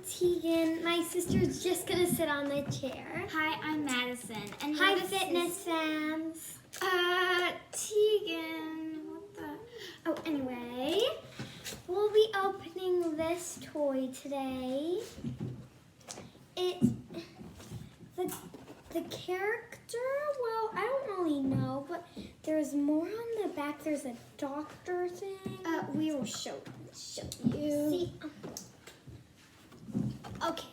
Tegan. My sister's just gonna sit on the chair. Hi, I'm Madison. And Hi, fitness fans. Tegan, what the? Oh, anyway, we'll be opening this toy today. It's the character. Well, I don't really know, but there's more on the back. There's a doctor thing. We will show you. See. Okay.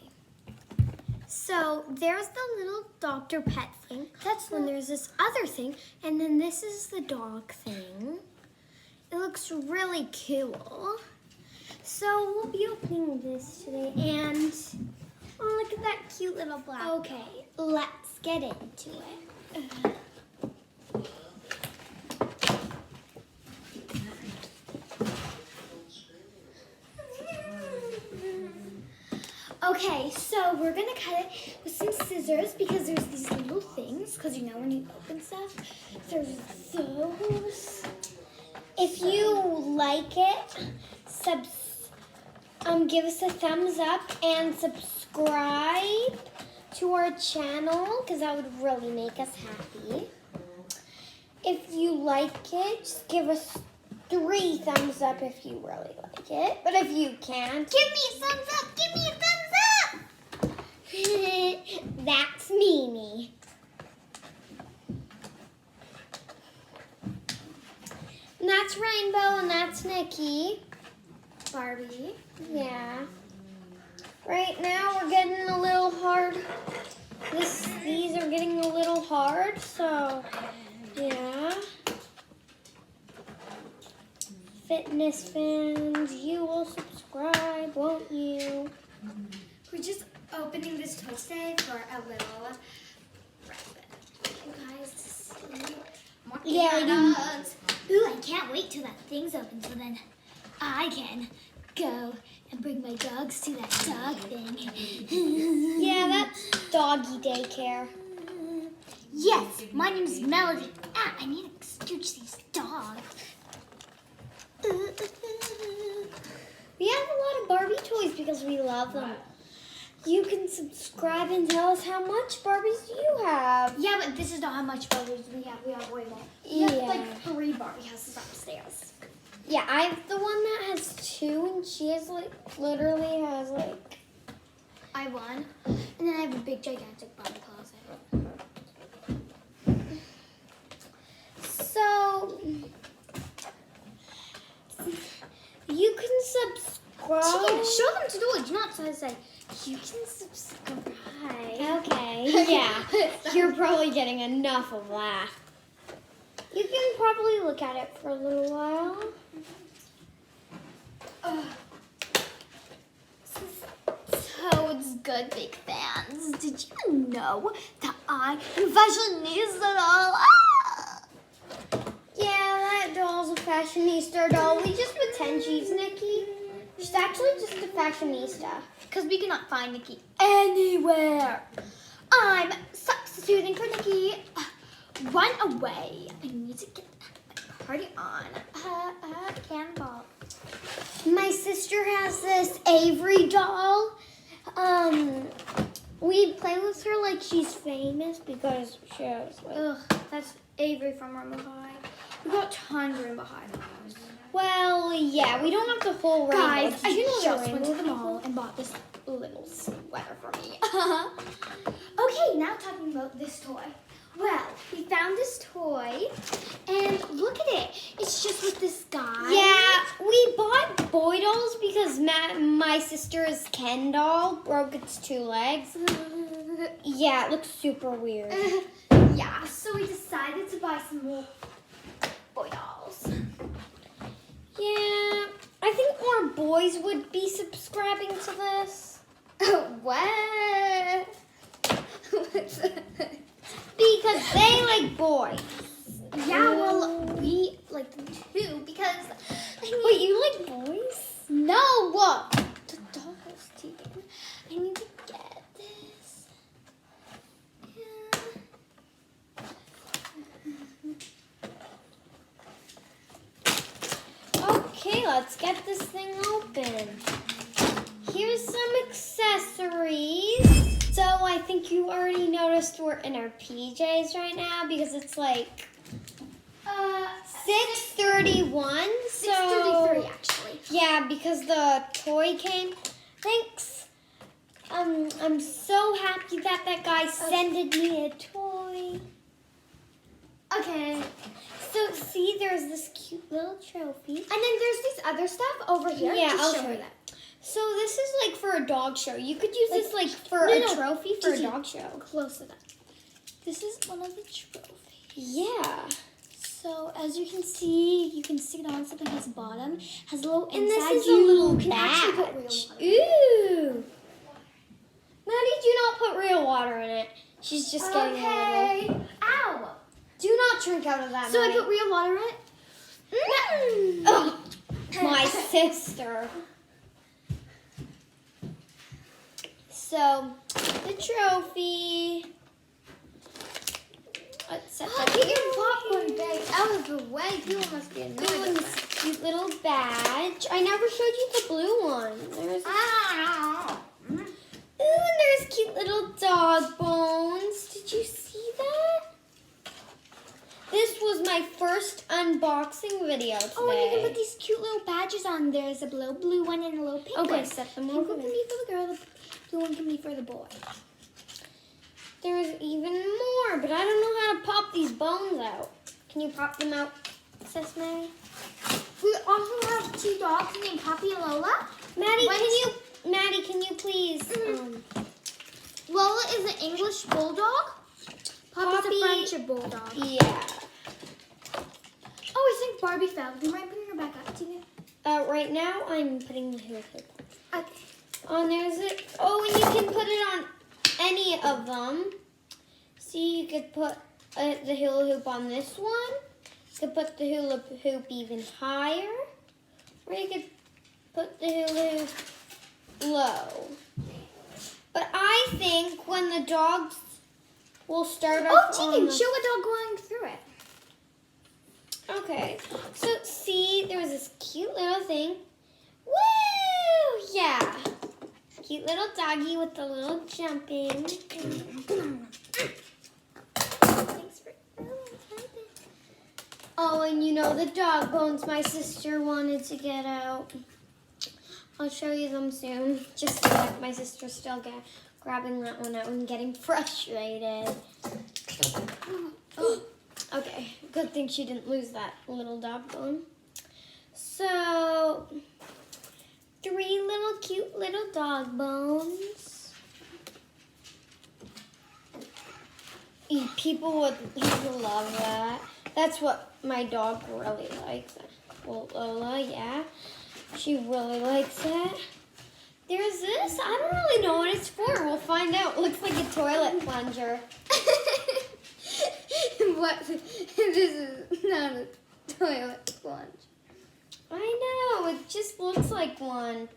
So there's the little doctor pet thing. That's when there's this other thing, and then this is the dog thing. It looks really cool. So we'll be opening this today, and oh, look at that cute little black. Okay, let's get into it. Okay, so we're gonna cut it with some scissors because there's these little things, because you know when you open stuff, there's those. If you like it, give us a thumbs up and subscribe to our channel because that would really make us happy. If you like it, just give us 3 thumbs up if you really like it. But if you can't, give me a thumbs up! Give me a thumbs up! That's Mimi. And that's Rainbow, and that's Nikki. Barbie. Yeah. Right now we're getting a little hard. These are getting a little hard, so yeah. Fitness fans, you will subscribe, won't you? We're just opening this toy today for a little present. You guys see more dogs. Ooh, I can't wait till that thing's open so then I can go and bring my dogs to that dog thing. Yeah, that's doggy daycare. Yes, my name is Melody. I need to scooch these dogs. We have a lot of Barbie toys because we love them. You can subscribe and tell us how much Barbies you have. Yeah, but this is not how much Barbies we have. We have way more. We Yeah. have like 3 Barbie houses upstairs. Yeah, I have the one that has 2, and she has literally has I have 1, and then I have a big gigantic Barbie closet. So you can subscribe. Chicken, show them to do it. Do not say you can subscribe. Okay, yeah. You're probably getting enough of that. You can probably look at it for a little while. Toad's good, big fans. Did you know that I am fashionista doll? Yeah, that doll's a fashionista doll. We just pretend she's Nikki. She's actually just a fashionista. Because we cannot find Nikki anywhere. I'm substituting for Nikki. Run away. I need to get my party on. Cannonball. My sister has this Avery doll. We play with her like she's famous because she has Ugh, that's Avery from Rainbow High. We got tons of Rainbow High dolls. Well, yeah, we don't have the whole rainbow. Guys, Did you know the just went rainbow to the mall and bought this little sweater for me. Okay, now talking about this toy. Well, we found this toy, and look at it. It's just with this guy. Yeah, we bought boy dolls because my sister's Ken doll broke its 2 legs. Yeah, it looks super weird. Yeah, so we decided to buy some more boy dolls. Yeah, I think more boys would be subscribing to this. What? Because they like boys. Yeah, well, we like them too because. Wait, you like boys? No! The dolls, Tegan. I need to get this. Okay, let's get this thing open. here's some accessories. So I think you already noticed we're in our PJs right now because it's like 6:31. 6:33 actually. Yeah, because the toy came. Thanks. I'm so happy that guy sended me a toy. Okay. So see, there's this cute little trophy. And then there's this other stuff over here. Yeah, Just I'll show show her you. that. So this is like for a dog show. You could use this like for No, a no. trophy for a Gigi. dog show. Close to that. This is one of the trophies. Yeah. So as you can see it on something has a bottom, has a little inside. And this is you a little can actually put real badge. water. Ooh. Maddie, do not put real water in it. She's just getting a little. Okay. Ow. Do not drink out of that, So I Maddie. put real water in it? Oh, my sister. So, the trophy. Let's set that Get your here. popcorn bag out of the way. People must be annoyed Ooh, and with this that. cute little badge. I never showed you the blue one. There's Ooh, and there's cute little dog bones. Did you see that? This was my first unboxing video today. Oh, and you can put these cute little badges on. There's a blue one and a little pink one. Okay, set them Pink over one can there. be for the girl, the blue one can be for the boy. There's even more, but I don't know how to pop these bones out. Can you pop them out, Sis Mary? We also have two dogs named Poppy and Lola. Maddie, One's- can you please? Lola is an English bulldog. Poppy's Poppy- a French bulldog. Yeah. Oh, I think Barbie fell. Do you mind putting her back up, Tina? Right now, I'm putting the hula hoop on. Okay. Oh, there's it. Oh, and you can put it on any of them. See, you could put the hula hoop on this one. You could put the hula hoop even higher. Or you could put the hula hoop low. But I think when the dogs will start Oh, off on Tegan, the... show a dog going through it. Okay, so see, there was this cute little thing. Woo! Yeah. Cute little doggy with the little jumping. Thanks for Oh, and you know the dog bones my sister wanted to get out. I'll show you them soon. Just so that my sister's still grabbing that one out and getting frustrated. Oh, okay, good thing she didn't lose that little dog bone. So, 3 little cute little dog bones. People would love that. That's what my dog really likes. Well, Lola, yeah. She really likes it. There's this. I don't really know what it's for. We'll find out. It looks like a toilet plunger. What? This is not a toilet plunge. I know. It just looks like one.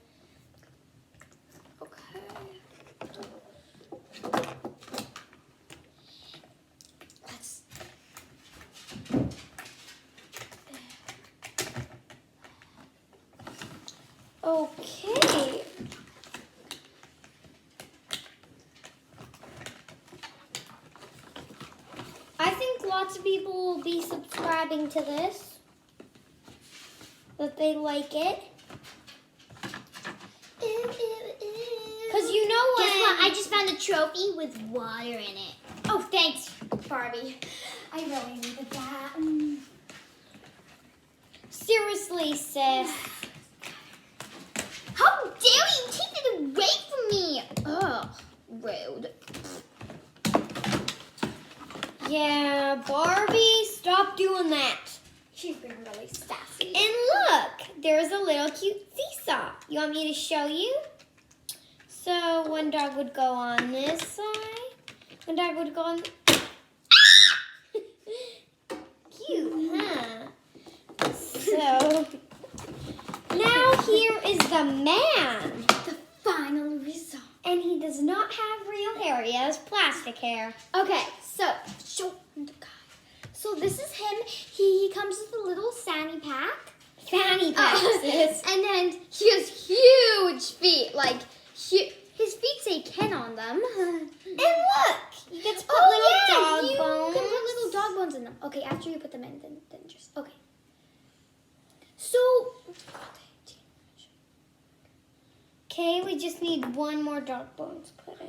Okay. Let's. Okay. I think lots of people will be subscribing to this. That they like it. Because you know when... Guess what? I just found a trophy with water in it. Oh, thanks, Barbie. I really needed that. Seriously, sis. How dare you take it away from me? Ugh, rude. Yeah, Barbie, stop doing that. She's been really sassy. And look, there's a little cute seesaw. You want me to show you? So one dog would go on this side. One dog would go on... Cute, huh? So, now here is the man. The final result. And he does not have real hair. He has plastic hair. Okay, so show the guy. So this is him. He comes with a little fanny pack. Fanny packs. And then he has huge feet. Like, his feet say Ken on them. And look, you get to put little dog bones. You can put little dog bones in them. Okay, after you put them in, then just, okay. So, Okay, we just need one more dog bones put in.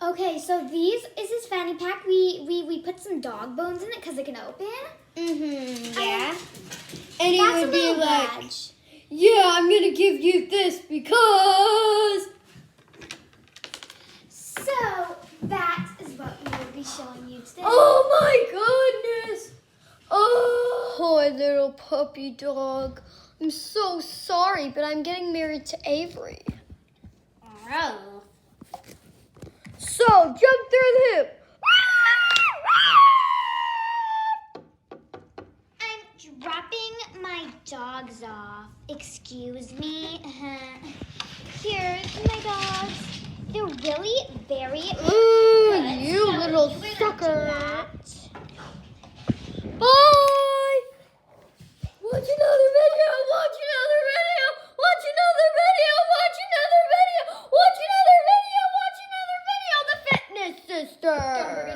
okay, so these is his fanny pack. We put some dog bones in it because it can open. Yeah. And he that's would a be little like, badge. Yeah, I'm gonna give you this because. So that is what we will be showing you today. Oh my goodness! Oh, poor little puppy dog. I'm so sorry, but I'm getting married to Avery. Oh. So, jump through the hoop. I'm dropping my dogs off. Excuse me. Here's my dogs. They're really very Ooh, good. you So little you will sucker. do that. Bye! Watch another video, watch another video, watch another video, watch another video, watch another video, watch another video, the Fitness Sisters! Don't forget